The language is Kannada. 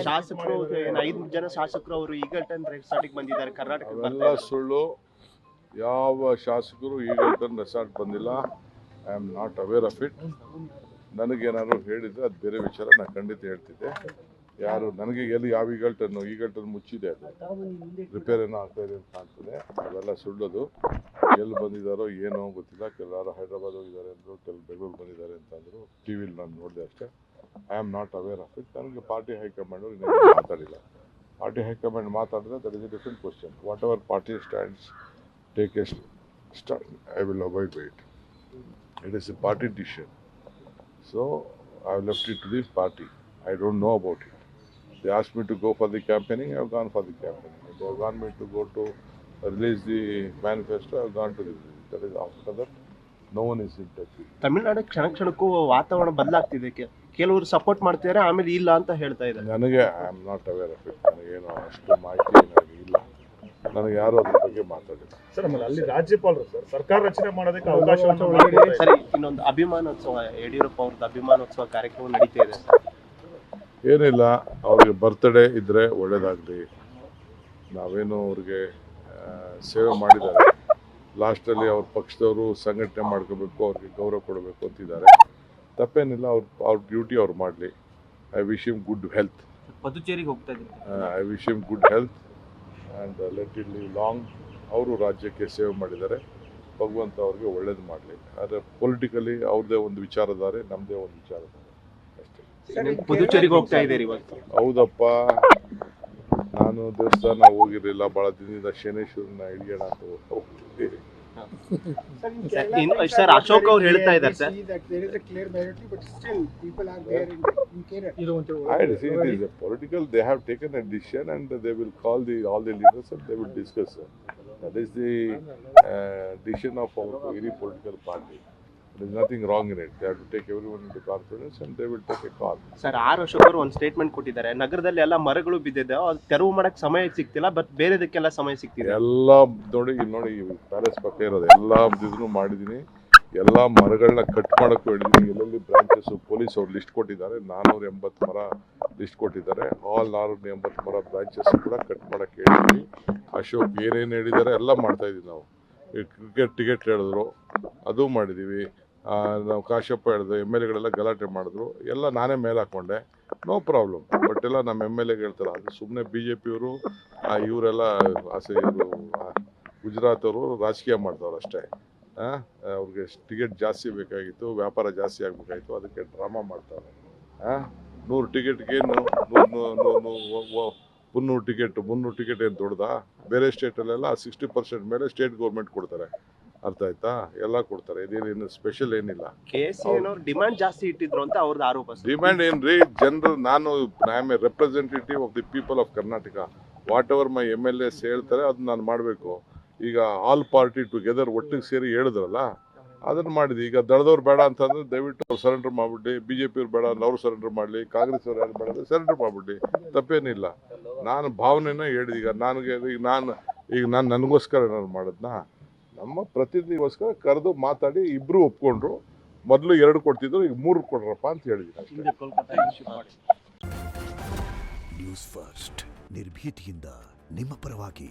ಶಾಸಕರು 5 ಜನ ಶಾಸಕರು ಅವರು ಈಗಲ್ಟನ್ ರೆಸಾರ್ಟ್ಗೆ ಬಂದಿದ್ದಾರೆ ಕರ್ನಾಟಕಕ್ಕೆ ಅವೆಲ್ಲ ಸುಳ್ಳು. ಯಾವ ಶಾಸಕರು ಈಗಲ್ಟನ್ ರೆಸಾರ್ಟ್ ಬಂದಿಲ್ಲ. I am not aware of it. ನನಗೇನಾದ್ರು ಹೇಳಿದ್ರೆ ಅದು ಬೇರೆ ವಿಚಾರ, ನಾನು ಖಂಡಿತ ಹೇಳ್ತಿದ್ದೆ. ಯಾರು ನನಗೆ ಎಲ್ಲಿ ಯಾವ ಈಗಲ್ಟನ್ ಮುಚ್ಚಿದೆ, ಅದು ರಿಪೇರ್ ಏನೋ ಆಗ್ತಾ ಇದೆ ಅಂತ ಕಾಣ್ತದೆ. ಅವೆಲ್ಲ ಸುಳ್ಳೋದು. ಎಲ್ಲಿ ಬಂದಿದ್ದಾರೋ ಏನೋ ಗೊತ್ತಿಲ್ಲ. ಕೆಲವರು ಹೈದ್ರಾಬಾದ್ ಹೋಗಿದ್ದಾರೆ ಅಂದರು, ಕೆಲವು ಬೆಂಗಳೂರು ಬಂದಿದ್ದಾರೆ ಅಂತಂದರು. ಟಿ ವಿಲಿ ನಾನು ನೋಡಿದೆ ಅಷ್ಟೇ. I am not aware of it. ನನಗೆ ಪಾರ್ಟಿ ಹೈಕಮಾಂಡ್ ಅವರು ಇನ್ನೇನು ಮಾತಾಡಿಲ್ಲ. ಪಾರ್ಟಿ ಹೈಕಮಾಂಡ್ ಮಾತಾಡಿದ್ರೆ that is A different question. What ever party stands take A stand, I will avoid it. It is a party decision. So I have left it to the party. I don't know about it. They asked me to go for the campaigning, I have gone for the campaigning. They have asked me to go to release the manifesto, I have gone to release it. That is after that, no one is in touch with me. Tamil Nadu ಕ್ಷಣಕ್ಕೂ ವಾತಾವರಣ ಬದಲಾಗ್ತಿದೆ. ಕೆಲವರು ಸಪೋರ್ಟ್ ಮಾಡ್ತಿದ್ದಾರೆ, ಆಮೇಲೆ ಇಲ್ಲ ಅಂತ ಹೇಳ್ತಾ ಇದ್ದಾರೆ. ನನಗೆ I am not aware of it. ನನಗೇನು ಅಷ್ಟು ಮಾಹಿತಿ ನನಗೆ ಇಲ್ಲ. ನನಗೆ ಯಾರು ಅದ್ರ ಬಗ್ಗೆ ಮಾತಾಡಿಲ್ಲ. ಸರ್ ಆಮೇಲೆ ಅಲ್ಲಿ ರಾಜ್ಯಪಾಲರು ಸರ್ ಸರ್ಕಾರ ರಚನೆ ಮಾಡೋದಕ್ಕೆ ಅವಕಾಶವನ್ನು ಸರಿ, ಇನ್ನೊಂದು ಅಭಿಮಾನೋತ್ಸವ, ಯಡಿಯೂರಪ್ಪ ಅವ್ರದ್ದು ಅಭಿಮಾನೋತ್ಸವ ಕಾರ್ಯಕ್ರಮ ನಡೀತಾ ಇದೆ. ಏನಿಲ್ಲ, ಅವ್ರಿಗೆ ಬರ್ತ್ಡೇ ಇದ್ದರೆ ಒಳ್ಳೇದಾಗಲಿ. ನಾವೇನು ಅವ್ರಿಗೆ ಸೇವೆ ಮಾಡಿದ್ದಾರೆ. ಲಾಸ್ಟಲ್ಲಿ ಅವ್ರ ಪಕ್ಷದವರು ಸಂಘಟನೆ ಮಾಡ್ಕೋಬೇಕು, ಅವ್ರಿಗೆ ಗೌರವ ಕೊಡಬೇಕು ಅಂತಿದ್ದಾರೆ. ತಪ್ಪೇನಿಲ್ಲ, ಅವ್ರ ಡ್ಯೂಟಿ ಅವ್ರು ಮಾಡಲಿ. I wish him good health. ಪುದುಚೇರಿಗೆ ಹೋಗ್ತಾ ಇದ್ದಾರೆ. I wish him good health and let it live long. ಅವರು ರಾಜ್ಯಕ್ಕೆ ಸೇವೆ ಮಾಡಿದ್ದಾರೆ. ಭಗವಂತ ಅವ್ರಿಗೆ ಒಳ್ಳೇದು ಮಾಡಲಿ. ಆದರೆ ಪೊಲಿಟಿಕಲಿ ಅವ್ರದ್ದೇ ಒಂದು ವಿಚಾರಧಾರೆ, ನಮ್ಮದೇ ಒಂದು ವಿಚಾರಧಾರೆ ಅಷ್ಟೇ. ಪುದುಚೇರಿಗೆ ಹೋಗ್ತಾ ಇದ್ದೀರಿ ಇವತ್ತು? ಹೌದಪ್ಪ, ನಾನು ದೇವಸ್ಥಾನ ಹೋಗಿರಲಿಲ್ಲ ಭಾಳ ದಿನದಿಂದ. ಶನೇಶ್ವರನ ಹಿಡಿಯೋಣ ಅಂತ ಹೋಗ್ತಿದ್ದೀವಿ. ಸರ್, ಅಶೋಕ್ ಅವ್ರು ಹೇಳ್ತಾ ಇದ್ದಾರೆ sir, it is a political. They have taken a decision and they will call all the leaders and they will discuss. That is the decision of any political party. There is nothing wrong in it. They have to take everyone into confidence and they will take a call. Sir, Ashok ಅವರು ಒಂದು ಸ್ಟೇಟ್ಮೆಂಟ್ ಕೊಟ್ಟಿದ್ದಾರೆ. ನಗರದಲ್ಲಿ ಎಲ್ಲ ಮರಗಳು ಬಿದ್ದಿದೆ, ಅದು ತೆರವು ಮಾಡಕ್ಕೆ ಸಮಯ ಸಿಗ್ತಿಲ್ಲ, ಬಟ್ ಬೇರೆದಕ್ಕೆಲ್ಲ ಸಮಯ ಸಿಗ್ತಿದೆ. ಎಲ್ಲ ನೋಡಿ ಪ್ಯಾಲೇಸ್ ಪಕ್ಕ ಇರೋದು ಎಲ್ಲ ಇದನ್ನು ಮಾಡಿದ್ದೀನಿ. ಎಲ್ಲ ಮರಗಳನ್ನ ಕಟ್ ಮಾಡೋಕ್ಕೂ ಹೇಳಿದ್ದೀನಿ. ಎಲ್ಲೆಲ್ಲಿ ಬ್ರಾಂಚಸ್ ಪೊಲೀಸ್ ಅವ್ರು ಲಿಸ್ಟ್ ಕೊಟ್ಟಿದ್ದಾರೆ. 480 ಮರ ಲಿಸ್ಟ್ ಕೊಟ್ಟಿದ್ದಾರೆ. ಆಲ್ 480 ಮರ ಬ್ರಾಂಚಸ್ ಕೂಡ ಕಟ್ ಮಾಡೋಕ್ಕೆ ಹೇಳಿದ್ವಿ. ಅಶೋಕ್ ಏನೇನು ಹೇಳಿದ್ದಾರೆ ಎಲ್ಲ ಮಾಡ್ತಾಯಿದ್ದೀವಿ ನಾವು. ಕ್ರಿಕೆಟ್ ಟಿಕೆಟ್ ಹೇಳಿದ್ರು, ಅದು ಮಾಡಿದ್ದೀವಿ. ನಾವು ಕಾಶಪ್ಪ ಹೇಳಿದ್ರು, MLAಗಳೆಲ್ಲ ಗಲಾಟೆ ಮಾಡಿದ್ರು, ಎಲ್ಲ ನಾನೇ ಮೇಲೆ ಹಾಕ್ಕೊಂಡೆ. No problem. ಬಟ್ ಎಲ್ಲ ನಮ್ಮ MLAಗೆ ಹೇಳ್ತಾರೆ, ಅದು ಸುಮ್ಮನೆ BJPಯವರು ಇವರೆಲ್ಲ ಇವರು ಗುಜರಾತ್ ಅವರು ರಾಜಕೀಯ ಮಾಡ್ತಾವ್ರು ಅಷ್ಟೇ. ಅವ್ರಿಗೆ ಟಿಕೆಟ್ ಜಾಸ್ತಿ ಬೇಕಾಗಿತ್ತು, ವ್ಯಾಪಾರ ಜಾಸ್ತಿ ಆಗಬೇಕಾಗಿತ್ತು, ಅದಕ್ಕೆ ಡ್ರಾಮಾ ಮಾಡ್ತಾರೆ. 100 ಟಿಕೆಟ್ಗೇನು 300 ಟಿಕೆಟ್ ಏನು ದೊಡ್ಡದಾ? ಬೇರೆ ಸ್ಟೇಟಲ್ಲೆಲ್ಲ 60% ಮೇಲೆ ಸ್ಟೇಟ್ ಗೌರ್ಮೆಂಟ್ ಕೊಡ್ತಾರೆ. ಅರ್ಥ ಆಯ್ತಾ? ಎಲ್ಲ ಕೊಡ್ತಾರೆ. ಇದೇನು ಸ್ಪೆಷಲ್ ಏನಿಲ್ಲ. ಡಿಮ್ಯಾಂಡ್ ಜಾಸ್ತಿ ಇಟ್ಟಿದ್ರು ಅಂತ ಅವ್ರದ್ದು ಆರೋಪ. ಡಿಮ್ಯಾಂಡ್ ಏನ್ರಿ? ಜನರು, I am A representative of the people of Karnataka. What ever my MLAs ಹೇಳ್ತಾರೆ ಅದನ್ನ ನಾನು ಮಾಡಬೇಕು. ಈಗ ಆಲ್ ಪಾರ್ಟಿ ಟುಗೆದರ್ ಒಟ್ಟಿಗೆ ಸೇರಿ ಹೇಳಿದ್ರಲ್ಲ, ಅದನ್ನು ಮಾಡಿದ್ವಿ. ಈಗ ದಳದವ್ರು ಬೇಡ ಅಂತಂದ್ರೆ ದಯವಿಟ್ಟು ಅವ್ರು ಸರೆಂಡರ್ ಮಾಡಿಬಿಡಿ. BJPಯವ್ರು ಬೇಡ ಅಂದ್ರೆ ಅವ್ರು ಸರೆಂಡರ್ ಮಾಡಲಿ. ಕಾಂಗ್ರೆಸ್ ಅವ್ರು ಯಾರು ಬೇಡ ಅಂದರೆ ಸರೆಂಡರ್ ಮಾಡಿಬಿಡಿ. ತಪ್ಪೇನಿಲ್ಲ. ನಾನು ಭಾವನೆನ ಹೇಳಿದೆ. ಈಗ ನಾನು ನನಗೋಸ್ಕರ ಏನಾದ್ರು ಮಾಡಿದ್ನಾ? ನಮ್ಮ ಪ್ರತಿನಿಧಿಗೋಸ್ಕರ ಕರೆದು ಮಾತಾಡಿ ಇಬ್ಬರು ಒಪ್ಕೊಂಡ್ರು. ಮೊದಲು 2 ಕೊಡ್ತಿದ್ರು, ಈಗ 3 ಕೊಡ್ರಪ್ಪ ಅಂತ ಹೇಳಿದ್ದೀನಿ. ನ್ಯೂಸ್ ಫಸ್ಟ್, ನಿರ್ಭೀತಿಯಿಂದ ನಿಮ್ಮ ಪರವಾಗಿ.